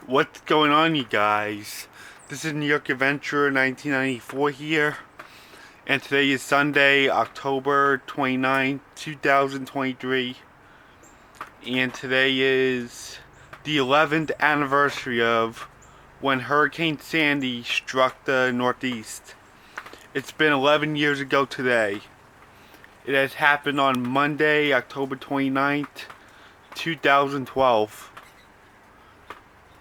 What's going on, you guys? This is New York Adventure 1994 here, and today is Sunday, October 29th, 2023, and today is the 11th anniversary of when Hurricane Sandy struck the Northeast. It's been 11 years ago today. It has happened on Monday, October 29th, 2012.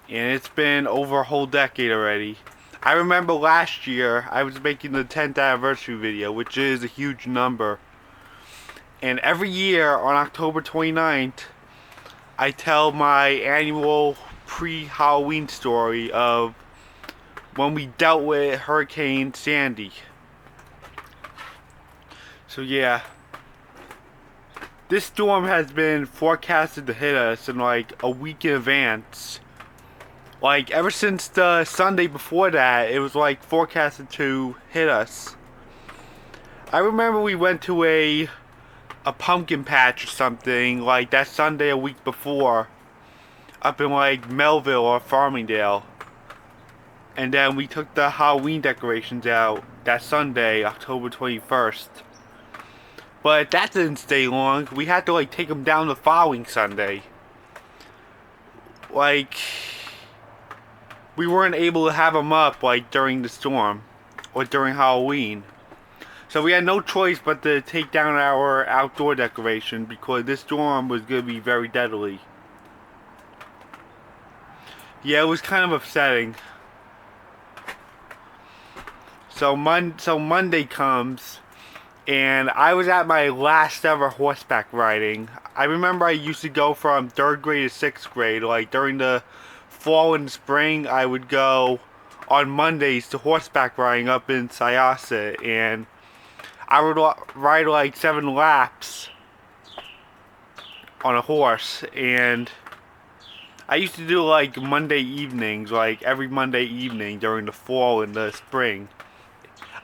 And it's been over a whole decade already. I remember last year I was making the 10th anniversary video, which is a huge number. And every year on October 29th, I tell my annual pre-Halloween story of when we dealt with Hurricane Sandy. So yeah, this storm has been forecasted to hit us in like a week in advance. Like, ever since the Sunday before that, it was like forecasted to hit us. I remember we went to a pumpkin patch or something like that Sunday a week before, up in like Melville or Farmingdale. And then we took the Halloween decorations out that Sunday, October 21st. But that didn't stay long. We had to like take them down the following Sunday. Like, we weren't able to have them up like during the storm or during Halloween. So we had no choice but to take down our outdoor decoration because this storm was going to be very deadly. Yeah, it was kind of upsetting. So Monday comes, and I was at my last ever horseback riding. I remember I used to go from 3rd grade to 6th grade, like during the fall and spring. I would go on Mondays to horseback riding up in Syosset, and I would ride like 7 laps on a horse. And I used to do like Monday evenings, like every Monday evening during the fall and the spring.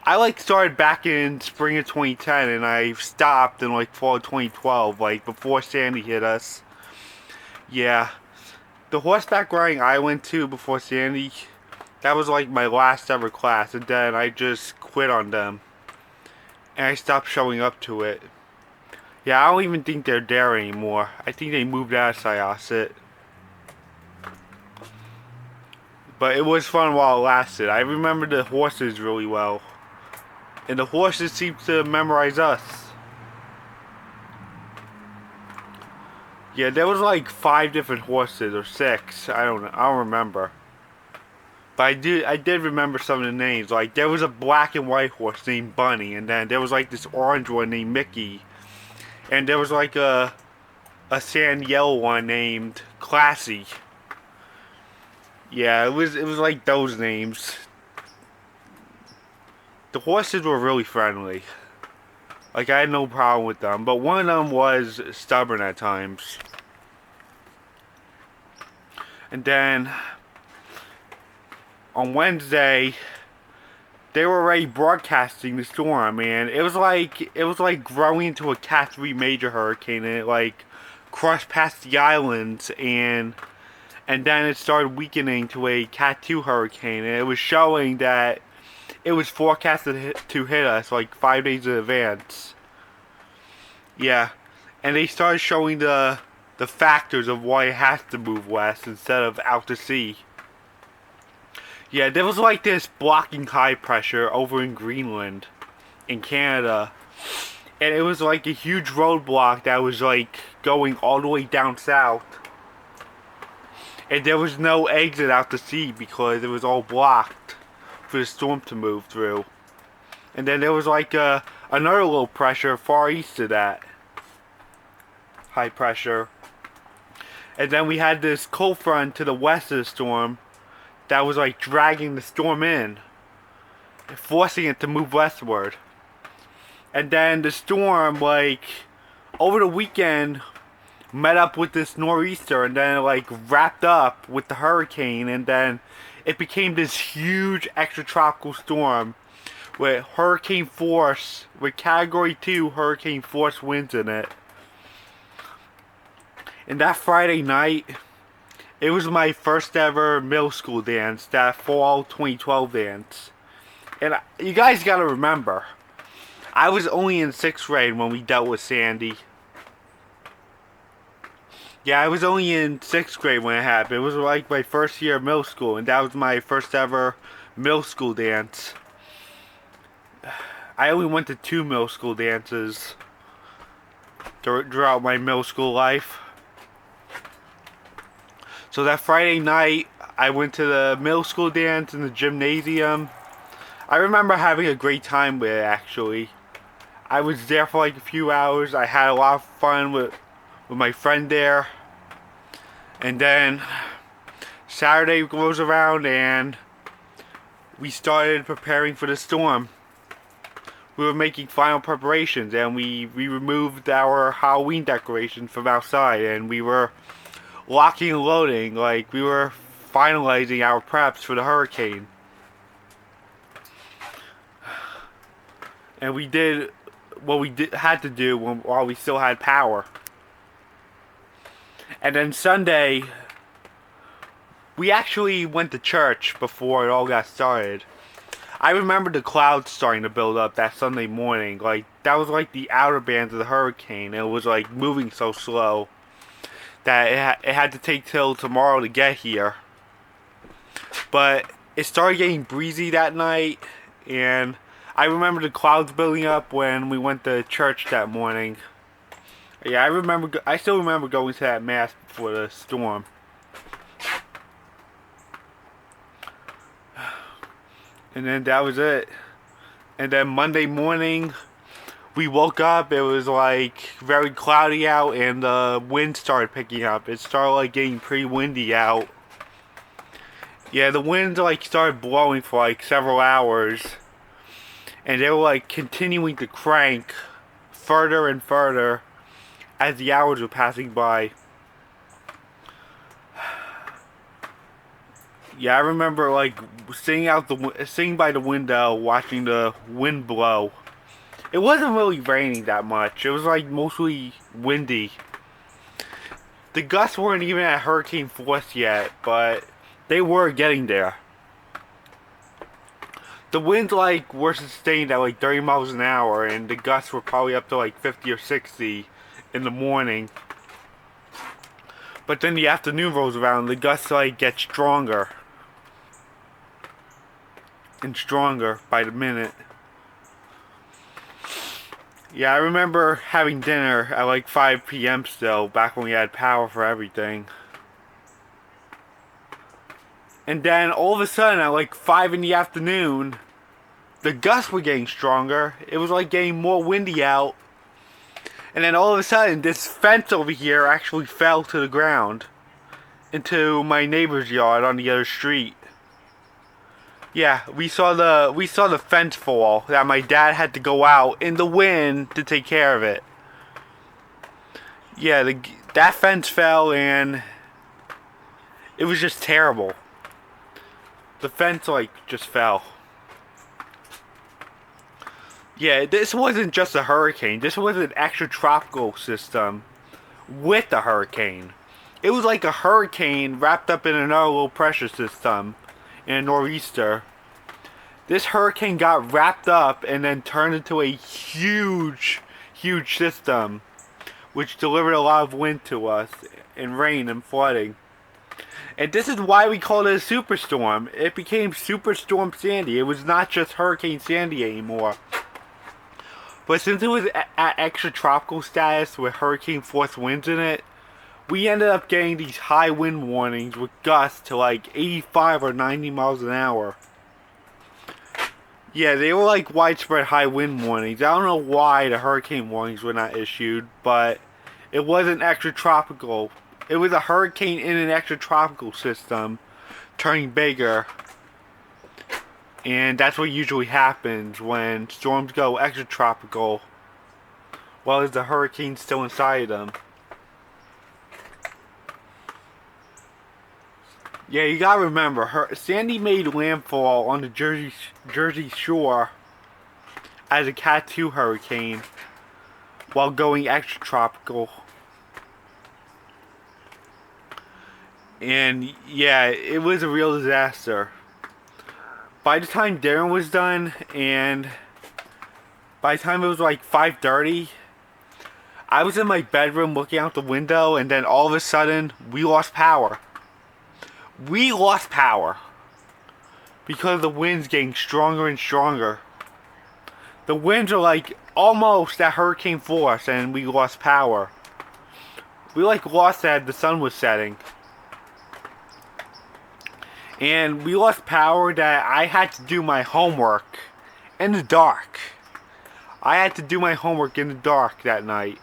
I like started back in spring of 2010, and I stopped in like fall of 2012, like before Sandy hit us. Yeah. The horseback riding I went to before Sandy, that was like my last ever class, and then I just quit on them. And I stopped showing up to it. Yeah, I don't even think they're there anymore. I think they moved out of Syosset. But it was fun while it lasted. I remember the horses really well. And the horses seem to memorize us. Yeah, there was like 5 different horses or 6. I don't remember. But I did remember some of the names. Like there was a black and white horse named Bunny, and then there was like this orange one named Mickey, and there was like a sand yellow one named Classy. Yeah, it was like those names. The horses were really friendly. Like I had no problem with them, but one of them was stubborn at times. And then on Wednesday, they were already broadcasting the storm, and it was like growing into a Cat 3 major hurricane, and it like crushed past the islands, and then it started weakening to a Cat 2 hurricane, and it was showing that it was forecasted to hit us like 5 days in advance. Yeah, and they started showing the factors of why it has to move west instead of out to sea. Yeah, there was like this blocking high pressure over in Greenland, in Canada, and it was like a huge roadblock that was like going all the way down south. And there was no exit out to sea because it was all blocked for the storm to move through. And then there was like another low pressure far east of that high pressure. And then we had this cold front to the west of the storm that was like dragging the storm in, forcing it to move westward. And then the storm, like over the weekend, met up with this nor'easter, and then it like wrapped up with the hurricane, and then it became this huge extratropical storm with hurricane force, with category 2 hurricane force winds in it. And that Friday night, It was my first ever middle school dance, that fall 2012 dance. And you guys gotta remember, I was only in 6th grade when we dealt with Sandy. Yeah, I was only in 6th grade when it happened. It was like my first year of middle school, and that was my first ever middle school dance. I only went to 2 middle school dances throughout my middle school life. So that Friday night, I went to the middle school dance in the gymnasium. I remember having a great time with it, actually. I was there for like a few hours. I had a lot of fun with my friend there. And then Saturday goes around and we started preparing for the storm. We were making final preparations, and we removed our Halloween decorations from outside, and we were locking and loading, like we were finalizing our preps for the hurricane. And we did what we had to do while we still had power. And then Sunday, we actually went to church before it all got started. I remember the clouds starting to build up that Sunday morning. Like, that was like the outer bands of the hurricane. It was like moving so slow that it had to take till tomorrow to get here. But it started getting breezy that night, and I remember the clouds building up when we went to church that morning. Yeah, I still remember going to that mass before the storm. And then that was it. And then Monday morning, we woke up. It was like very cloudy out, and the wind started picking up. It started like getting pretty windy out. Yeah, the winds like started blowing for like several hours, and they were like continuing to crank further and further as the hours were passing by. Yeah, I remember like sitting by the window watching the wind blow. It wasn't really raining that much. It was like mostly windy. The gusts weren't even at hurricane force yet, but they were getting there. The winds like were sustained at like 30 miles an hour, and the gusts were probably up to like 50 or 60 in the morning. But then the afternoon rolls around, the gusts like get stronger and stronger by the minute. Yeah, I remember having dinner at like 5 p.m. still, back when we had power for everything. And then all of a sudden at like 5 in the afternoon, the gusts were getting stronger. It was like getting more windy out. And then all of a sudden, this fence over here actually fell to the ground into my neighbor's yard on the other street. Yeah, we saw the fence fall that my dad had to go out in the wind to take care of it. Yeah, that fence fell, and it was just terrible. The fence like just fell. Yeah, this wasn't just a hurricane. This was an extratropical system with a hurricane. It was like a hurricane wrapped up in another low pressure system in a nor'easter. This hurricane got wrapped up and then turned into a huge system, which delivered a lot of wind to us, and rain and flooding. And this is why we called it a superstorm. It became Superstorm Sandy. It was not just Hurricane Sandy anymore. But since it was at extratropical status with hurricane force winds in it, we ended up getting these high wind warnings with gusts to like 85 or 90 miles an hour. Yeah, they were like widespread high wind warnings. I don't know why the hurricane warnings were not issued, but it wasn't extratropical. It was a hurricane in an extratropical system turning bigger. And that's what usually happens when storms go extratropical while there's a hurricane still inside them. Yeah, you gotta remember, Sandy made landfall on the Jersey Shore as a Cat 2 hurricane while going extratropical. And yeah, it was a real disaster. By the time dinner was done, and by the time it was like 5:30, I was in my bedroom looking out the window, and then all of a sudden, we lost power. We lost power because the wind's getting stronger and stronger. The winds are like almost at hurricane force, and we lost power. We like lost that the sun was setting. And we lost power that I had to do my homework in the dark. I had to do my homework in the dark that night.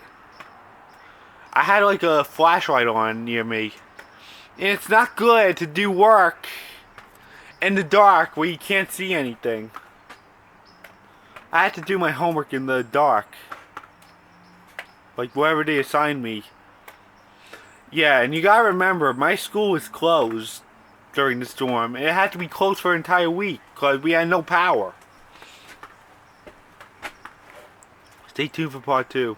I had like a flashlight on near me. And it's not good to do work in the dark where you can't see anything. I had to do my homework in the dark. Like wherever they assigned me. Yeah, and you gotta remember, my school was closed during the storm. It had to be closed for an entire week because we had no power. Stay tuned for part 2.